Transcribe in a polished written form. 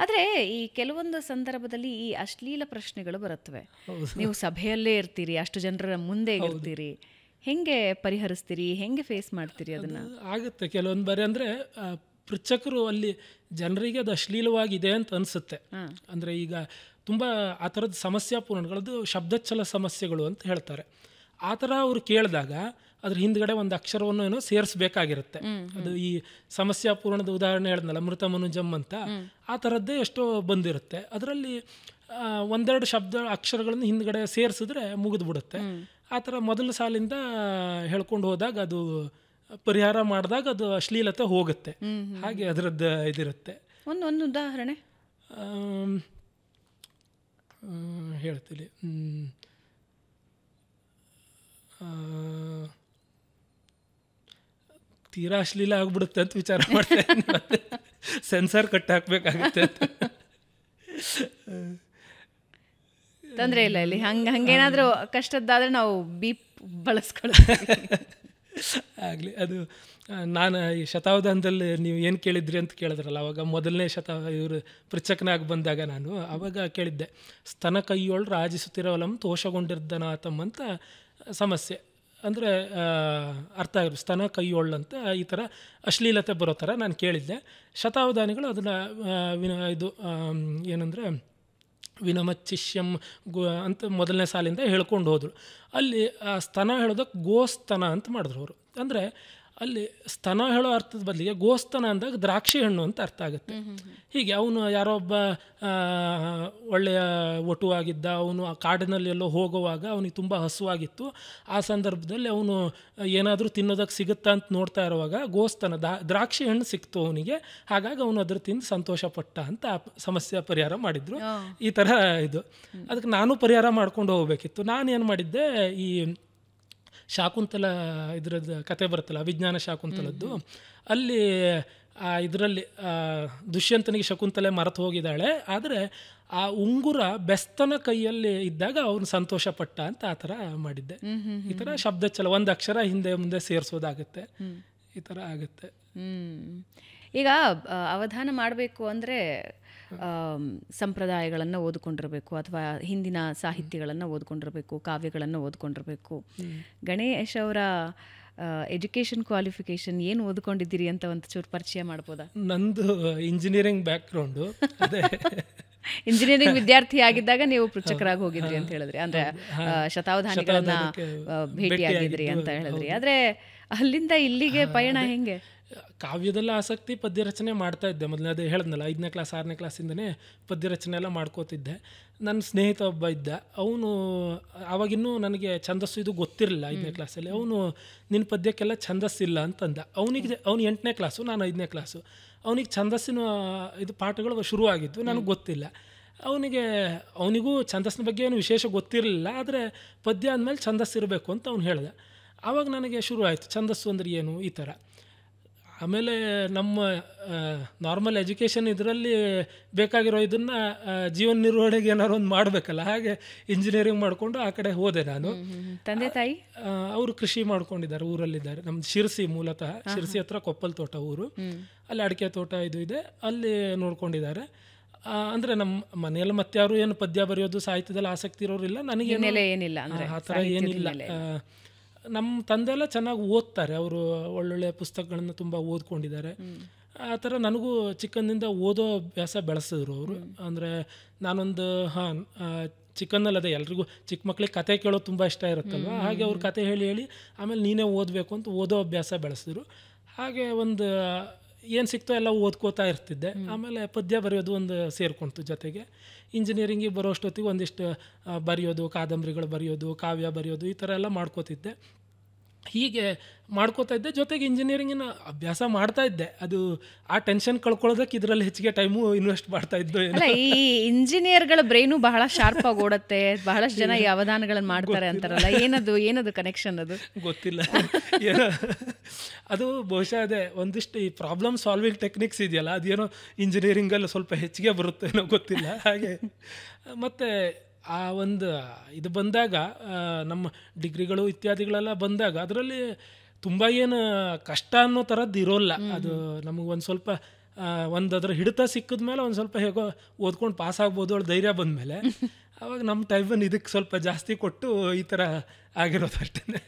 ಆದರೆ ಈ ಕೆಲವೊಂದು ಸಂದರ್ಭದಲ್ಲಿ ಈ ಅಶ್ಲೀಲ ಪ್ರಶ್ನೆಗಳು ಬರುತ್ತವೆ. ನೀವು ಸಭೆಯಲ್ಲೇ ಇರ್ತೀರಿ, ಅಷ್ಟು ಜನರ ಮುಂದೆ ಇರ್ತೀರಿ, ಹೆಂಗೆ ಪರಿಹರಿಸ್ತೀರಿ, ಹೆಂಗೆ ಫೇಸ್ ಮಾಡ್ತೀರಿ ಅದನ್ನು? ಆಗುತ್ತೆ ಕೆಲವೊಂದು ಬಾರಿ. ಅಂದರೆ ಪೃಚ್ಛಕರು ಅಲ್ಲಿ ಜನರಿಗೆ ಅದು ಅಶ್ಲೀಲವಾಗಿದೆ ಅಂತ ಅನಿಸುತ್ತೆ. ಅಂದರೆ ಈಗ ತುಂಬ ಆ ಥರದ ಸಮಸ್ಯಾಪೂರ್ಣಗಳದ್ದು ಶಬ್ದಚ್ಛಲ ಸಮಸ್ಯೆಗಳು ಅಂತ ಹೇಳ್ತಾರೆ. ಆ ಥರ ಅವ್ರು ಕೇಳಿದಾಗ ಅದ್ರ ಹಿಂದ್ಗಡೆ ಒಂದು ಅಕ್ಷರವನ್ನು ಏನೋ ಸೇರಿಸ್ಬೇಕಾಗಿರುತ್ತೆ. ಅದು ಈ ಸಮಸ್ಯಾಪೂರ್ಣದ ಉದಾಹರಣೆ ಹೇಳಿದ್ನಲ್ಲ, ಮೃತ ಮನುಜಮ್ ಅಂತ, ಆ ಥರದ್ದೇ ಎಷ್ಟೋ ಬಂದಿರುತ್ತೆ. ಅದರಲ್ಲಿ ಒಂದೆರಡು ಅಕ್ಷರಗಳನ್ನು ಹಿಂದ್ಗಡೆ ಸೇರಿಸಿದ್ರೆ ಮುಗಿದು ಬಿಡುತ್ತೆ. ಆ ಥರ ಮೊದಲ ಸಾಲಿಂದ ಹೇಳ್ಕೊಂಡು ಹೋದಾಗ ಅದು ಪರಿಹಾರ ಮಾಡಿದಾಗ ಅದು ಅಶ್ಲೀಲತೆ ಹೋಗುತ್ತೆ. ಹಾಗೆ ಅದರದ್ದು ಇದಿರುತ್ತೆ. ಒಂದು ಉದಾಹರಣೆ ಹೇಳ್ತೀನಿ. ತೀರಾ ಅಶ್ಲೀಲ ಆಗ್ಬಿಡುತ್ತೆ ಅಂತ ವಿಚಾರ ಮಾಡ್ತೇನೆ, ಮತ್ತೆ ಸೆನ್ಸಾರ್ ಕಟ್ ಹಾಕಬೇಕಾಗುತ್ತೆ ಅಂತ. ತೊಂದರೆ ಇಲ್ಲ, ಇಲ್ಲಿ ಹಂಗೇನಾದರೂ ಕಷ್ಟದ್ದಾದರೆ ನಾವು ಬೀಪ್ ಬಳಸ್ಕೊಳ್ತೀವಿ. ಆಗಲಿ. ಅದು ನಾನು ಈ ಶತಾವಧಾನದಲ್ಲಿ ನೀವು ಏನು ಕೇಳಿದ್ರಿ ಅಂತ ಕೇಳಿದ್ರಲ್ಲ, ಅವಾಗ ಮೊದಲನೇ ಇವರು ಪೃಚ್ಛಕನಾಗಿ ಬಂದಾಗ ನಾನು ಅವಾಗ ಕೇಳಿದ್ದೆ, ಸ್ತನ ಕೈಯೊಳು ರಾಜಿಸುತ್ತಿರವಲಂ ತೋಷಗೊಂಡಿರ್ದನಾತಮ್ ಅಂತ ಸಮಸ್ಯೆ. ಅಂದರೆ ಅರ್ಥ ಆಗಿರು ಸ್ತನ ಕೈಯೊಳ್ಳು ಅಂತ ಈ ಥರ ಅಶ್ಲೀಲತೆ ಬರೋ ಥರ ನಾನು ಕೇಳಿದ್ದೆ. ಶತಾವಧಾನಿಗಳು ಅದನ್ನು ಇದು ಏನಂದರೆ ವಿನಮಚ್ಚಿಷ್ಯಂ ಅಂತ ಮೊದಲನೇ ಸಾಲಿಂದ ಹೇಳ್ಕೊಂಡು ಹೋದರು. ಅಲ್ಲಿ ಸ್ತನ ಹೇಳೋದಕ್ಕೆ ಗೋಸ್ತನ ಅಂತ ಮಾಡಿದ್ರು ಅವರು. ಅಂದರೆ ಅಲ್ಲಿ ಸ್ತನ ಹೇಳೋ ಅರ್ಥದ ಬದಲಿಗೆ ಗೋಸ್ತನ ಅಂದಾಗ ದ್ರಾಕ್ಷಿ ಹಣ್ಣು ಅಂತ ಅರ್ಥ ಆಗುತ್ತೆ. ಹೀಗೆ ಅವನು ಯಾರೋ ಒಬ್ಬ ಒಳ್ಳೆಯ ಒಟುವಾಗಿದ್ದ, ಅವನು ಆ ಕಾಡಿನಲ್ಲಿ ಎಲ್ಲೋ ಹೋಗುವಾಗ ಅವನಿಗೆ ತುಂಬ ಹಸುವಾಗಿತ್ತು. ಆ ಸಂದರ್ಭದಲ್ಲಿ ಅವನು ಏನಾದರೂ ತಿನ್ನೋದಕ್ಕೆ ಸಿಗುತ್ತಾ ಅಂತ ನೋಡ್ತಾ ಇರುವಾಗ ಗೋಸ್ತನ ದ್ರಾಕ್ಷಿ ಹಣ್ಣು ಸಿಕ್ತು ಅವನಿಗೆ. ಹಾಗಾಗಿ ಅವನು ಅದ್ರ ತಿಂದು ಸಂತೋಷಪಟ್ಟ ಅಂತ ಆ ಸಮಸ್ಯೆ ಪರಿಹಾರ ಮಾಡಿದ್ರು. ಈ ಥರ ಇದು. ಅದಕ್ಕೆ ನಾನು ಪರಿಹಾರ ಮಾಡ್ಕೊಂಡು ಹೋಗಬೇಕಿತ್ತು. ನಾನೇನು ಮಾಡಿದ್ದೆ, ಈ ಶಾಕುಂತಲ ಇದ್ರದ್ದು ಕತೆ ಬರುತ್ತಲ್ಲ, ಅಭಿಜ್ಞಾನ ಶಾಕುಂತಲದ್ದು, ಅಲ್ಲಿ ಇದರಲ್ಲಿ ದುಷ್ಯಂತನಿಗೆ ಶಕುಂತಲೆ ಮರೆತು ಹೋಗಿದ್ದಾಳೆ, ಆದರೆ ಆ ಉಂಗುರ ಬೆಸ್ತನ ಕೈಯಲ್ಲಿ ಇದ್ದಾಗ ಅವನು ಸಂತೋಷ ಪಟ್ಟ ಅಂತ ಆ ಥರ ಮಾಡಿದ್ದೆ. ಈ ಥರ ಶಬ್ದಚ್ಛಲ ಒಂದು ಅಕ್ಷರ ಹಿಂದೆ ಮುಂದೆ ಸೇರಿಸೋದಾಗುತ್ತೆ, ಈ ಥರ ಆಗುತ್ತೆ. ಈಗ ಅವಧಾನ ಮಾಡಬೇಕು ಅಂದರೆ ಸಂಪ್ರದಾಯಗಳನ್ನು ಓದ್ಕೊಂಡಿರಬೇಕು, ಅಥವಾ ಹಿಂದಿನ ಸಾಹಿತ್ಯಗಳನ್ನು ಓದ್ಕೊಂಡಿರಬೇಕು, ಕಾವ್ಯಗಳನ್ನು ಓದ್ಕೊಂಡಿರಬೇಕು. ಗಣೇಶ್ ಅವರ ಎಜುಕೇಷನ್ ಕ್ವಾಲಿಫಿಕೇಷನ್ ಏನು ಓದ್ಕೊಂಡಿದ್ದೀರಿ ಅಂತ ಒಂದು ಚೂರು ಪರಿಚಯ ಮಾಡ್ಬೋದಾ? ನಂದು ಇಂಜಿನಿಯರಿಂಗ್ ಬ್ಯಾಕ್ಗ್ರೌಂಡು. ಅದೇ ಇಂಜಿನಿಯರಿಂಗ್ ವಿದ್ಯಾರ್ಥಿ ಆಗಿದ್ದಾಗ ನೀವು ಪೃಚ್ಛಕರಾಗಿ ಹೋಗಿದ್ರಿ ಅಂತ ಹೇಳಿದ್ರಿ, ಅಂದ್ರೆ ಶತಾವಧಾನಿಗಳನ್ನ ಭೇಟಿಯಾಗಿದ್ರಿ ಅಂತ ಹೇಳಿದ್ರಿ. ಆದ್ರೆ ಅಲ್ಲಿಂದ ಇಲ್ಲಿಗೆ ಪಯಣ ಹೆಂಗೆ? ಕಾವ್ಯದಲ್ಲಿ ಆಸಕ್ತಿ, ಪದ್ಯ ರಚನೆ ಮಾಡ್ತಾ ಇದ್ದೆ ಮೊದಲೇ. ಅದೇ ಹೇಳಿದ್ನಲ್ಲ, 5ನೇ ಕ್ಲಾಸ್ 6ನೇ ಕ್ಲಾಸಿಂದನೇ ಪದ್ಯ ರಚನೆ ಎಲ್ಲ ಮಾಡ್ಕೋತಿದ್ದೆ. ನನ್ನ ಸ್ನೇಹಿತ ಒಬ್ಬ ಇದ್ದ, ಅವನು ಆವಾಗಿನ್ನೂ ನನಗೆ ಛಂದಸ್ಸು ಇದು ಗೊತ್ತಿರಲಿಲ್ಲ 5ನೇ ಕ್ಲಾಸಲ್ಲಿ. ಅವನು ನಿನ್ನ ಪದ್ಯಕ್ಕೆಲ್ಲ ಛಂದಸ್ಸಿಲ್ಲ ಅಂತಂದ. ಅವನು 8ನೇ ಕ್ಲಾಸು, ನಾನು 5ನೇ ಕ್ಲಾಸು. ಅವನಿಗೆ ಛಂದಸ್ಸಿನ ಇದು ಪಾಠಗಳು ಶುರುವಾಗಿದ್ದು, ನನಗೆ ಗೊತ್ತಿಲ್ಲ. ಅವನಿಗೂ ಛಂದಸ್ಸಿನ ಬಗ್ಗೆ ಏನು ವಿಶೇಷ ಗೊತ್ತಿರಲಿಲ್ಲ, ಆದರೆ ಪದ್ಯ ಅಂದಮೇಲೆ ಛಂದಸ್ಸಿರಬೇಕು ಅಂತ ಅವ್ನು ಹೇಳ್ದೆ. ಆವಾಗ ನನಗೆ ಶುರು ಆಯಿತು ಛಂದಸ್ಸು ಅಂದ್ರೆ ಏನು ಈ ಥರ. ಆಮೇಲೆ ನಮ್ಮ ನಾರ್ಮಲ್ ಎಜುಕೇಷನ್ ಇದರಲ್ಲಿ ಬೇಕಾಗಿರೋ ಇದನ್ನು ಜೀವನ ನಿರ್ವಹಣೆಗೆ ಏನಾದ್ರು ಒಂದು ಮಾಡಬೇಕಲ್ಲ, ಹಾಗೆ ಇಂಜಿನಿಯರಿಂಗ್ ಮಾಡಿಕೊಂಡು ಆ ಕಡೆ ಹೋದೆ ನಾನು. ತಂದೆ ತಾಯಿ ಅವರು ಕೃಷಿ ಮಾಡ್ಕೊಂಡಿದ್ದಾರೆ, ಊರಲ್ಲಿದ್ದಾರೆ. ನಮ್ದು ಶಿರಸಿ, ಮೂಲತಃ ಶಿರಸಿ ಹತ್ರ ಕೊಪ್ಪಲ್ ತೋಟ ಊರು. ಅಲ್ಲಿ ಅಡಿಕೆ ತೋಟ ಇದು ಇದೆ, ಅಲ್ಲಿ ನೋಡ್ಕೊಂಡಿದ್ದಾರೆ. ಅಂದರೆ ನಮ್ಮ ಮನೆಯಲ್ಲಿ ಮತ್ತೆ ಯಾರು ಏನು ಪದ್ಯ ಬರೆಯೋದು ಸಾಹಿತ್ಯದಲ್ಲಿ ಆಸಕ್ತಿ ಇರೋರಿಲ್ಲ, ನನಗೆ ಏನಿಲ್ಲ ಆ ಥರ ಏನಿಲ್ಲ. ನಮ್ಮ ತಂದೆ ಎಲ್ಲ ಚೆನ್ನಾಗಿ ಓದ್ತಾರೆ, ಅವರು ಒಳ್ಳೊಳ್ಳೆ ಪುಸ್ತಕಗಳನ್ನು ತುಂಬ ಓದ್ಕೊಂಡಿದ್ದಾರೆ. ಆ ಥರ ನನಗೂ ಚಿಕ್ಕಂದಿಂದ ಓದೋ ಅಭ್ಯಾಸ ಬೆಳೆಸಿದ್ರು ಅವರು. ಅಂದರೆ ನಾನೊಂದು ಚಿಕ್ಕಂದಲ್ಲಿ ಅದೇ ಎಲ್ರಿಗೂ ಚಿಕ್ಕ ಮಕ್ಳಿಗೆ ಕತೆ ಕೇಳೋದು ತುಂಬ ಇಷ್ಟ ಇರುತ್ತಲ್ವ, ಹಾಗೆ ಅವ್ರು ಕತೆ ಹೇಳಿ ಆಮೇಲೆ ನೀನೇ ಓದಬೇಕು ಅಂತ ಓದೋ ಅಭ್ಯಾಸ ಬೆಳೆಸಿದ್ರು. ಹಾಗೆ ಒಂದು ಏನು ಸಿಕ್ತೋ ಎಲ್ಲ ಓದ್ಕೋತಾ ಇರ್ತಿದ್ದೆ. ಆಮೇಲೆ ಪದ್ಯ ಬರೆಯೋದು ಒಂದು ಸೇರ್ಕೊಂತು ಜೊತೆಗೆ. ಇಂಜಿನಿಯರಿಂಗಿಗೆ ಬರೋಷ್ಟೊತ್ತಿಗೆ ಒಂದಿಷ್ಟು ಬರೆಯೋದು, ಕಾದಂಬರಿಗಳು ಬರೆಯೋದು, ಕಾವ್ಯ ಬರೆಯೋದು, ಈ ಥರ ಎಲ್ಲ ಮಾಡ್ಕೋತಿದ್ದೆ. ಹೀಗೆ ಮಾಡ್ಕೋತಾ ಇದ್ದೆ. ಜೊತೆಗೆ ಇಂಜಿನಿಯರಿಂಗಿನ ಅಭ್ಯಾಸ ಮಾಡ್ತಾ ಇದ್ದೆ. ಅದು ಆ ಟೆನ್ಷನ್ ಕಳ್ಕೊಳ್ಳೋದಕ್ಕೆ ಇದರಲ್ಲಿ ಹೆಚ್ಚಿಗೆ ಟೈಮು ಇನ್ವೆಸ್ಟ್ ಮಾಡ್ತಾ ಇದ್ದು. ಈ ಇಂಜಿನಿಯರ್ಗಳ ಬ್ರೈನು ಬಹಳ ಶಾರ್ಪ್ ಆಗಿ ಓಡುತ್ತೆ, ಬಹಳಷ್ಟು ಜನ ಈ ಅವಧಾನಗಳನ್ನು ಮಾಡ್ತಾರೆ ಅಂತಾರಲ್ಲ, ಏನದು ಕನೆಕ್ಷನ್? ಅದು ಗೊತ್ತಿಲ್ಲ. ಅದು ಬಹುಶಃ ಅದೇ ಒಂದಿಷ್ಟು ಈ ಪ್ರಾಬ್ಲಮ್ ಸಾಲ್ವಿಂಗ್ ಟೆಕ್ನಿಕ್ಸ್ ಇದೆಯಲ್ಲ, ಅದೇನೋ ಇಂಜಿನಿಯರಿಂಗಲ್ಲಿ ಸ್ವಲ್ಪ ಹೆಚ್ಚಿಗೆ ಬರುತ್ತೆ ಏನೋ ಗೊತ್ತಿಲ್ಲ. ಹಾಗೆ ಮತ್ತು ಆ ಒಂದು ಇದು ಬಂದಾಗ, ನಮ್ಮ ಡಿಗ್ರಿಗಳು ಇತ್ಯಾದಿಗಳೆಲ್ಲ ಬಂದಾಗ ಅದರಲ್ಲಿ ತುಂಬ ಏನು ಕಷ್ಟ ಅನ್ನೋ ಥರದ್ದು ಇರೋಲ್ಲ. ಅದು ನಮಗೊಂದು ಸ್ವಲ್ಪ ಒಂದು ಅದರ ಹಿಡಿತ ಸಿಕ್ಕಿದ್ಮೇಲೆ ಒಂದು ಸ್ವಲ್ಪ ಹೇಗೋ ಓದ್ಕೊಂಡು ಪಾಸ್ ಆಗ್ಬೋದು ಅವಳು ಧೈರ್ಯ ಬಂದಮೇಲೆ ಆವಾಗ ನಮ್ಮ ಟೈಮನ್ನು ಇದಕ್ಕೆ ಸ್ವಲ್ಪ ಜಾಸ್ತಿ ಕೊಟ್ಟು ಈ ಥರ ಆಗಿರೋದು ಅಷ್ಟೇ.